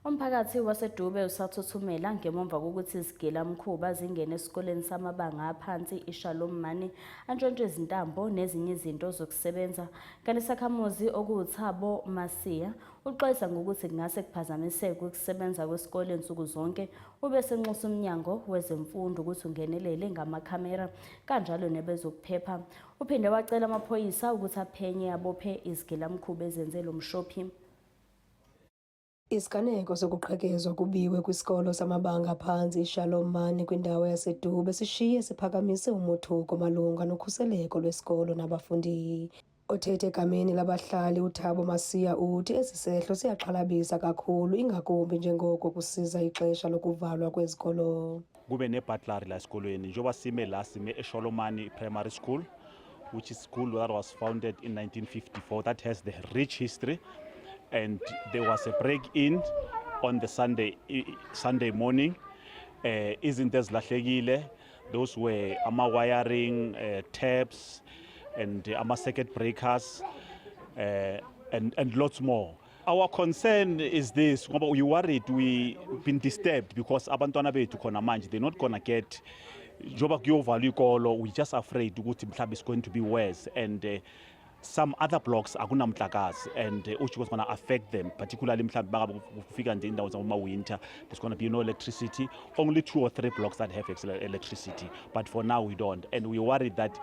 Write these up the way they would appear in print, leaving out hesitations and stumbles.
Umphakathi waseDube usathuthumela ngemva kokuthi izigilamkhuba zingene esikoleni samabanga aphansi iShalom Mani antshontshe izintambo nezinye izinto zokusebenza. Kanti isakhamuzi okuwuThabo Masiya uxwayisa ngokuthi kungase kuphazamiseke ukusebenza kwesikole nsuku zonke, ubese enxusa umnyango wezemfundo ukuthi ungenelele ngamakhamera kanjalo nebezokuphepha. Uphinde wacela amaphoyisa ukuthi aphenye abophe izigilamkhuba ezenze lo mshophi. Isiganeko sokuqhekezwa kubiwe kwisikolo samabanga aphansi iShalom Mani kwindawo yaseDube sishiye siphakamise umothuko malunga nokhuseleko lwesikolo nabafundi. Othethe egameni labahlali uThabo Masiya uthi esi sehlo siyaxhalabisa kakhulu, ingakumbi njengoko kusiza ixesha lokuvalwa kwezikolo. Kube nebutler la esikolweni njengoba sime eShalom Mani Primary School, which is school that was founded in 1954 that has the rich history. And there was a break-in on the Sunday morning. Izinto ezilahlekile, those were wiring, taps, and circuit breakers, and lots more. Our concern is this: we worried we've been disturbed because abantwana bethu khona manje they're not gonna get. Njoba kuyovalwa ikolo, we just afraid ukuthi mhlawumbe it's going to be worse, and some other blocks akunamhlakazi, and which was going to affect them, particularly mhlawumbe kufika nje indawo zama winter, there's going to be no electricity. Only 2 or 3 blocks that have electricity, but for now we don't, and we worried that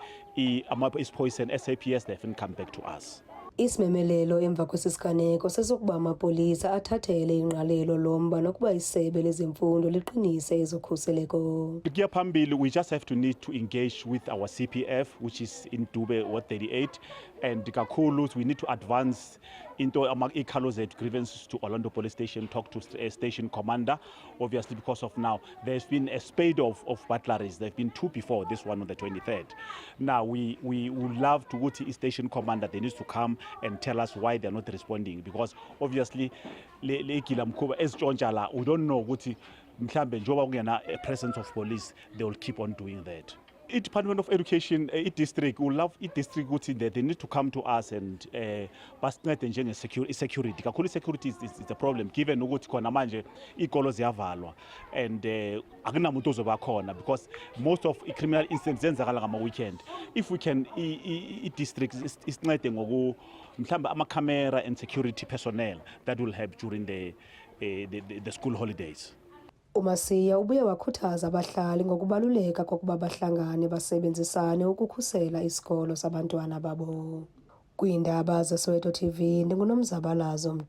poison SAPS they haven't come back to us. Isimemelelo emva kwesisiganeko sesokuba amapolisa athathele ingqalelo lomba nokuba isebe lezemfundo liqinise ezokhuseleko. Kuya phambili, we just have to need to engage with our CPF, which is in Dube Ward 38, and kakhulu we need to advance into ikhalo zethu grievances to Orlando Police Station, talk to station commander, obviously because of now there's been a spate of burglaries. There have been 2 before this one on the 23rd. Now we would love to go to station commander, they need to come and tell us why they're not responding, because obviously we don't know what a presence of police, they will keep on doing that. Department of Education, district, we love district that they need to come to us and security. Security is the problem, given ukuthi khona manje ikolo ziyavalwa and akunamuntu ozobakhona because most of criminal incidents zenzakala ngama weekend. If we can district isincede ngoku mhlawumbe ama-camera and security personnel, that will help during the school holidays. uMasiya ubuye wakhuthaza abahlali ngokubaluleka kokuba bahlangane basebenzisane ukukhusela isikolo sabantwana babo. Kwiindaba zeSoweto TV, ndinguNomzabalazo.